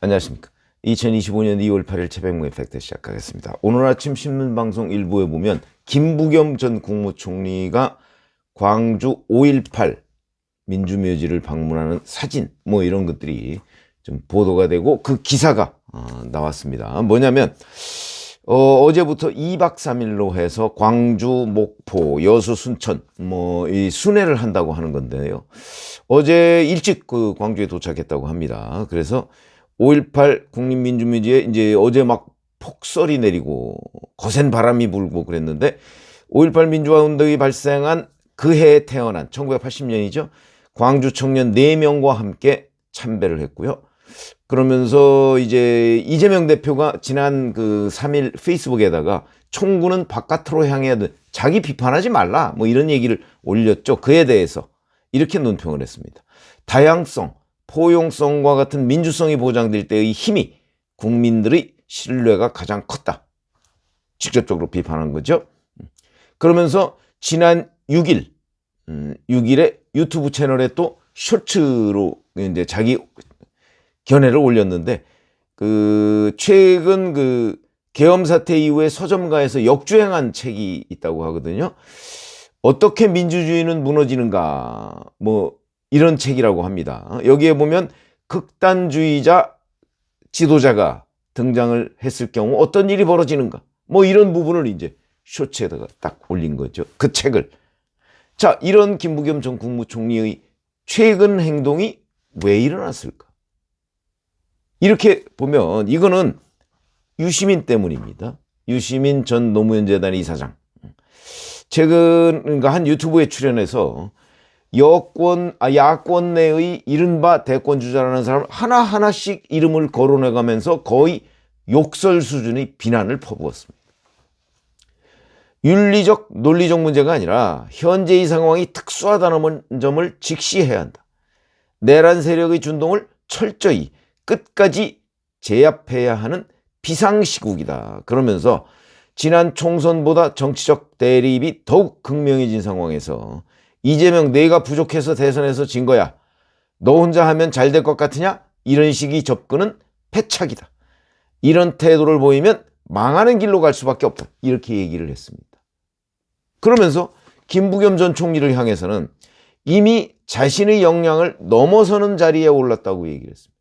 안녕하십니까. 2025년 2월 8일 최백무의 팩트 시작하겠습니다. 오늘 아침 신문방송 일부에 보면 김부겸 전 국무총리가 광주 5.18 민주묘지를 방문하는 사진 뭐 이런 것들이 좀 보도가 되고 그 기사가 나왔습니다. 뭐냐면 어제부터 2박 3일로 해서 광주, 목포, 여수, 순천 뭐 이 순회를 한다고 하는 건데요. 어제 일찍 그 광주에 도착했다고 합니다. 그래서 5.18 국립민주묘지에 이제 어제 막 폭설이 내리고 거센 바람이 불고 그랬는데 5.18 민주화 운동이 발생한 그 해에 태어난 1980년이죠. 광주 청년 4명과 함께 참배를 했고요. 그러면서 이제 이재명 대표가 지난 그 3일 페이스북에다가 총구는 바깥으로 향해야 돼. 자기 비판하지 말라. 뭐 이런 얘기를 올렸죠. 그에 대해서 이렇게 논평을 했습니다. 다양성, 포용성과 같은 민주성이 보장될 때의 힘이 국민들의 신뢰가 가장 컸다. 직접적으로 비판한 거죠. 그러면서 지난 6일에 유튜브 채널에 또 쇼츠로 이제 자기 견해를 올렸는데 최근 계엄 사태 이후에 서점가에서 역주행한 책이 있다고 하거든요. 어떻게 민주주의는 무너지는가 뭐 이런 책이라고 합니다. 여기에 보면 극단주의자 지도자가 등장을 했을 경우 어떤 일이 벌어지는가 뭐 이런 부분을 이제 쇼츠에다가 딱 올린 거죠. 그 책을. 자, 이런 김부겸 전 국무총리의 최근 행동이 왜 일어났을까? 이렇게 보면 이거는 유시민 때문입니다. 유시민 전 노무현재단 이사장. 최근 그러니까 한 유튜브에 출연해서 야권 내의 이른바 대권 주자라는 사람 하나하나씩 이름을 거론해가면서 거의 욕설 수준의 비난을 퍼부었습니다. 윤리적, 논리적 문제가 아니라 현재의 상황이 특수하다는 점을 직시해야 한다. 내란 세력의 준동을 철저히 끝까지 제압해야 하는 비상시국이다. 그러면서 지난 총선보다 정치적 대립이 더욱 극명해진 상황에서 이재명 내가 부족해서 대선에서 진 거야. 너 혼자 하면 잘 될 것 같으냐? 이런 식의 접근은 패착이다. 이런 태도를 보이면 망하는 길로 갈 수밖에 없다. 이렇게 얘기를 했습니다. 그러면서 김부겸 전 총리를 향해서는 이미 자신의 역량을 넘어서는 자리에 올랐다고 얘기를 했습니다.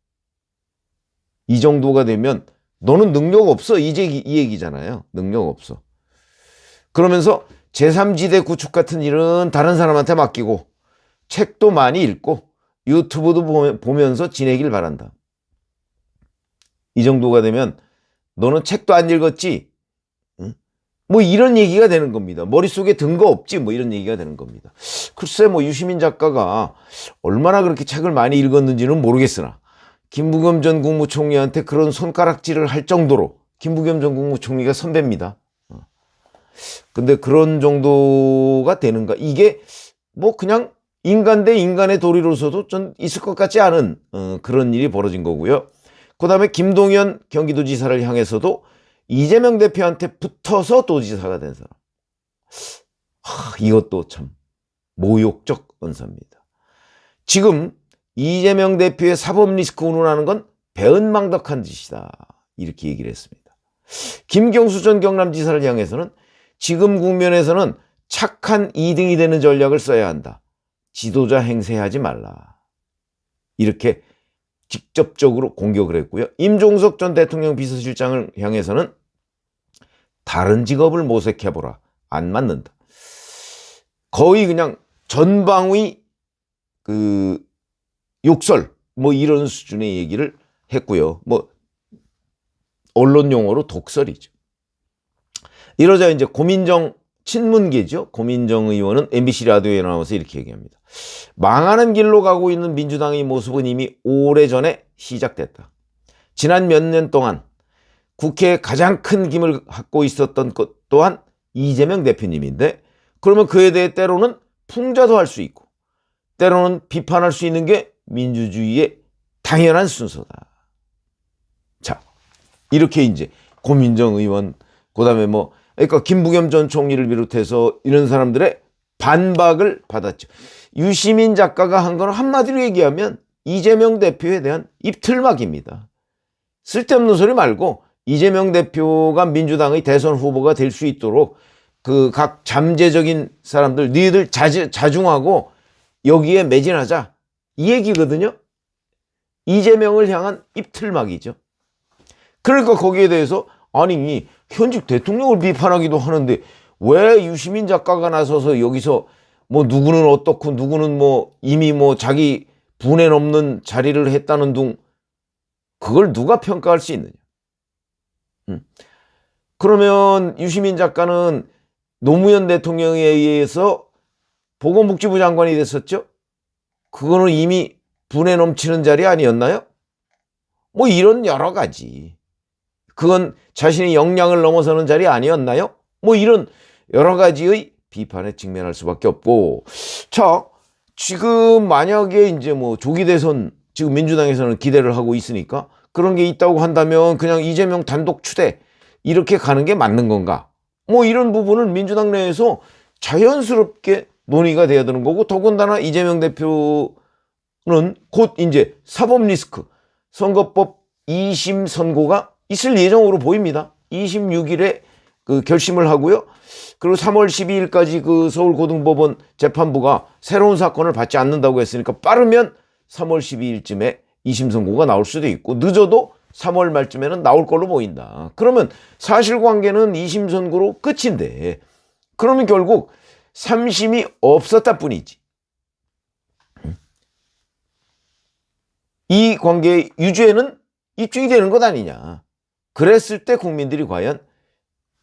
이 정도가 되면 너는 능력 없어. 이 얘기잖아요. 능력 없어. 그러면서 제3지대 구축 같은 일은 다른 사람한테 맡기고 책도 많이 읽고 유튜브도 보면서 지내길 바란다. 이 정도가 되면 너는 책도 안 읽었지? 응? 뭐 이런 얘기가 되는 겁니다. 머릿속에 든 거 없지? 뭐 이런 얘기가 되는 겁니다. 글쎄 뭐 유시민 작가가 얼마나 그렇게 책을 많이 읽었는지는 모르겠으나 김부겸 전 국무총리한테 그런 손가락질을 할 정도로 김부겸 전 국무총리가 선배입니다. 근데 그런 정도가 되는가? 이게 뭐 그냥 인간 대 인간의 도리로서도 좀 있을 것 같지 않은 그런 일이 벌어진 거고요. 그 다음에 김동연 경기도지사를 향해서도 이재명 대표한테 붙어서 도지사가 된 사람. 이것도 참 모욕적 언사입니다. 지금 이재명 대표의 사법 리스크 운운하는 건 배은망덕한 짓이다. 이렇게 얘기를 했습니다. 김경수 전 경남지사를 향해서는 지금 국면에서는 착한 2등이 되는 전략을 써야 한다. 지도자 행세하지 말라. 이렇게 직접적으로 공격을 했고요. 임종석 전 대통령 비서실장을 향해서는 다른 직업을 모색해보라. 안 맞는다. 거의 그냥 전방위 욕설 뭐 이런 수준의 얘기를 했고요. 뭐 언론 용어로 독설이죠. 이러자 이제 고민정 친문계죠. 고민정 의원은 MBC 라디오에 나와서 이렇게 얘기합니다. 망하는 길로 가고 있는 민주당의 모습은 이미 오래전에 시작됐다. 지난 몇 년 동안 국회에 가장 큰 힘을 갖고 있었던 것 또한 이재명 대표님인데 그러면 그에 대해 때로는 풍자도 할 수 있고 때로는 비판할 수 있는 게 민주주의의 당연한 순서다. 자, 이렇게 이제 고민정 의원, 그 다음에 그러니까 김부겸 전 총리를 비롯해서 이런 사람들의 반박을 받았죠. 유시민 작가가 한 건 한마디로 얘기하면 이재명 대표에 대한 입틀막입니다. 쓸데없는 소리 말고 이재명 대표가 민주당의 대선 후보가 될 수 있도록 그 각 잠재적인 사람들 너희들 자중하고 여기에 매진하자 이 얘기거든요. 이재명을 향한 입틀막이죠. 그러니까 거기에 대해서 아니 현직 대통령을 비판하기도 하는데 왜 유시민 작가가 나서서 여기서 뭐 누구는 어떻고 누구는 뭐 이미 뭐 자기 분에 넘는 자리를 했다는 둥 그걸 누가 평가할 수 있느냐. 그러면 유시민 작가는 노무현 대통령에 의해서 보건복지부 장관이 됐었죠. 그거는 이미 분에 넘치는 자리 아니었나요? 뭐 이런 여러 가지. 그건 자신의 역량을 넘어서는 자리 아니었나요? 뭐 이런 여러 가지의 비판에 직면할 수밖에 없고. 자, 지금 만약에 이제 뭐 조기 대선 지금 민주당에서는 기대를 하고 있으니까 그런 게 있다고 한다면 그냥 이재명 단독 추대 이렇게 가는 게 맞는 건가? 뭐 이런 부분은 민주당 내에서 자연스럽게 논의가 돼야 되는 거고, 더군다나 이재명 대표는 곧 이제 사법 리스크 선거법 2심 선고가 있을 예정으로 보입니다. 26일에 그 결심을 하고요. 그리고 3월 12일까지 그 서울고등법원 재판부가 새로운 사건을 받지 않는다고 했으니까 빠르면 3월 12일쯤에 2심 선고가 나올 수도 있고 늦어도 3월 말쯤에는 나올 걸로 보인다. 그러면 사실관계는 2심 선고로 끝인데 그러면 결국 3심이 없었다 뿐이지. 이 관계의 유죄는 입증이 되는 것 아니냐. 그랬을 때 국민들이 과연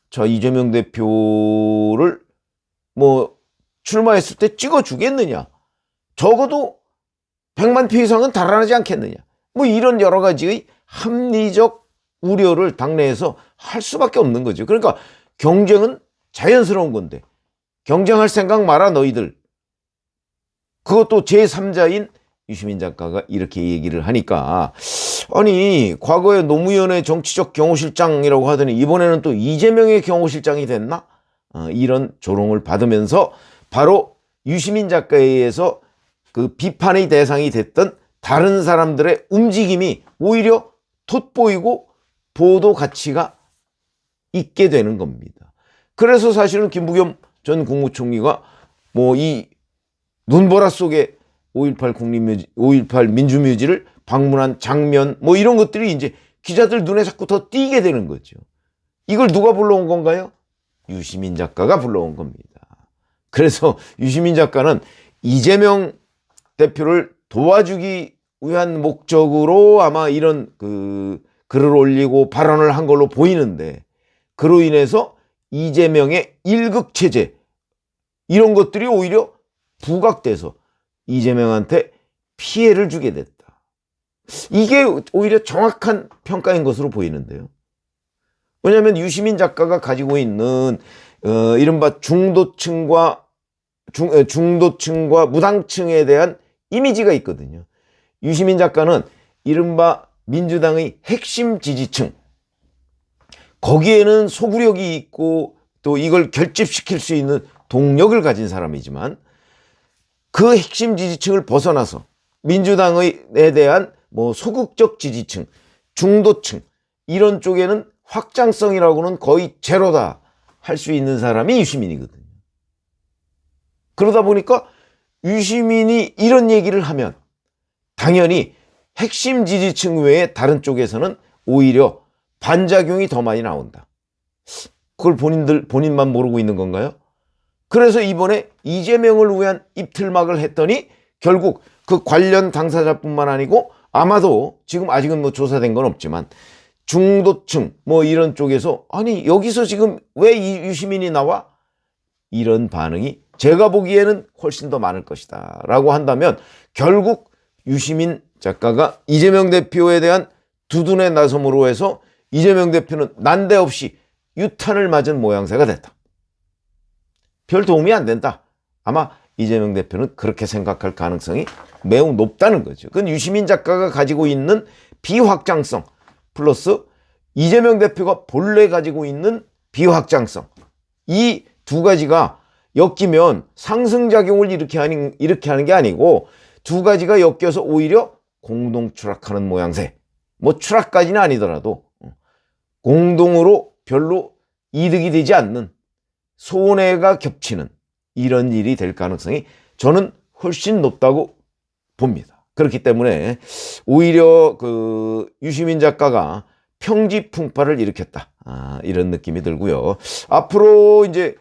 저 이재명 대표를 뭐 출마했을 때 찍어주겠느냐. 적어도 100만 표 이상은 달아나지 않겠느냐. 뭐 이런 여러 가지의 합리적 우려를 당내에서 할 수밖에 없는 거죠. 그러니까 경쟁은 자연스러운 건데 경쟁할 생각 마라 너희들. 그것도 제3자인 유시민 작가가 이렇게 얘기를 하니까 아니 과거에 노무현의 정치적 경호실장이라고 하더니 이번에는 또 이재명의 경호실장이 됐나? 이런 조롱을 받으면서 바로 유시민 작가에 의해서 그 비판의 대상이 됐던 다른 사람들의 움직임이 오히려 돋보이고 보도 가치가 있게 되는 겁니다. 그래서 사실은 김부겸 전 국무총리가 뭐 이 눈보라 속에 5.18 민주묘지를 방문한 장면 뭐 이런 것들이 이제 기자들 눈에 자꾸 더 띄게 되는 거죠. 이걸 누가 불러온 건가요? 유시민 작가가 불러온 겁니다. 그래서 유시민 작가는 이재명 대표를 도와주기 위한 목적으로 아마 이런 글을 올리고 발언을 한 걸로 보이는데 그로 인해서 이재명의 일극체제 이런 것들이 오히려 부각돼서 이재명한테 피해를 주게 됐다. 이게 오히려 정확한 평가인 것으로 보이는데요. 왜냐하면 유시민 작가가 가지고 있는 이른바 중도층과 무당층에 대한 이미지가 있거든요. 유시민 작가는 이른바 민주당의 핵심 지지층, 거기에는 소구력이 있고 또 이걸 결집시킬 수 있는 동력을 가진 사람이지만 그 핵심 지지층을 벗어나서 민주당에 대한 뭐 소극적 지지층, 중도층 이런 쪽에는 확장성이라고는 거의 제로다 할 수 있는 사람이 유시민이거든요. 그러다 보니까 유시민이 이런 얘기를 하면 당연히 핵심 지지층 외에 다른 쪽에서는 오히려 반작용이 더 많이 나온다. 그걸 본인만 모르고 있는 건가요? 그래서 이번에 이재명을 위한 입틀막을 했더니 결국 그 관련 당사자뿐만 아니고 아마도 지금 아직은 뭐 조사된 건 없지만 중도층 뭐 이런 쪽에서 아니 여기서 지금 왜 이 유시민이 나와? 이런 반응이 제가 보기에는 훨씬 더 많을 것이다 라고 한다면 결국 유시민 작가가 이재명 대표에 대한 두둔에 나섬으로 해서 이재명 대표는 난데없이 유탄을 맞은 모양새가 됐다. 별 도움이 안 된다. 아마 이재명 대표는 그렇게 생각할 가능성이 매우 높다는 거죠. 그건 유시민 작가가 가지고 있는 비확장성 플러스 이재명 대표가 본래 가지고 있는 비확장성 이 두 가지가 엮이면 상승작용을 이렇게 하는 게 아니고 두 가지가 엮여서 오히려 공동 추락하는 모양새. 뭐 추락까지는 아니더라도 공동으로 별로 이득이 되지 않는 손해가 겹치는 이런 일이 될 가능성이 저는 훨씬 높다고 봅니다. 그렇기 때문에 오히려 그 유시민 작가가 평지풍파를 일으켰다. 이런 느낌이 들고요. 앞으로 이제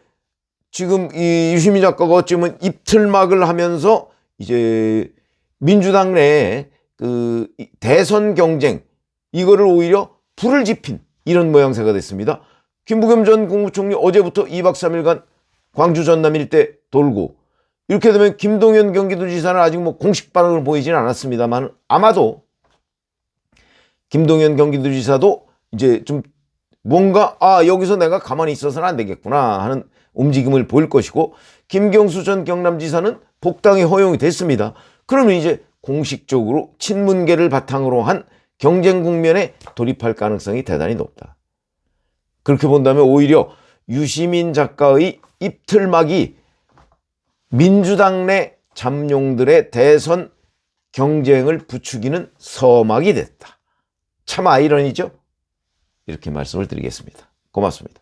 지금 이 유시민 작가가 어쩌면 입틀막을 하면서 이제 민주당 내에 그 대선 경쟁 이거를 오히려 불을 지핀 이런 모양새가 됐습니다. 김부겸 전 국무총리 어제부터 2박 3일간 광주 전남 일대 돌고 이렇게 되면 김동연 경기도지사는 아직 뭐 공식 반응을 보이지는 않았습니다만 아마도 김동연 경기도지사도 이제 좀 뭔가 여기서 내가 가만히 있어서는 안 되겠구나 하는 움직임을 보일 것이고 김경수 전 경남지사는 복당이 허용이 됐습니다. 그러면 이제 공식적으로 친문계를 바탕으로 한 경쟁 국면에 돌입할 가능성이 대단히 높다. 그렇게 본다면 오히려 유시민 작가의 입틀막이 민주당 내 잠룡들의 대선 경쟁을 부추기는 서막이 됐다. 참 아이러니죠? 이렇게 말씀을 드리겠습니다. 고맙습니다.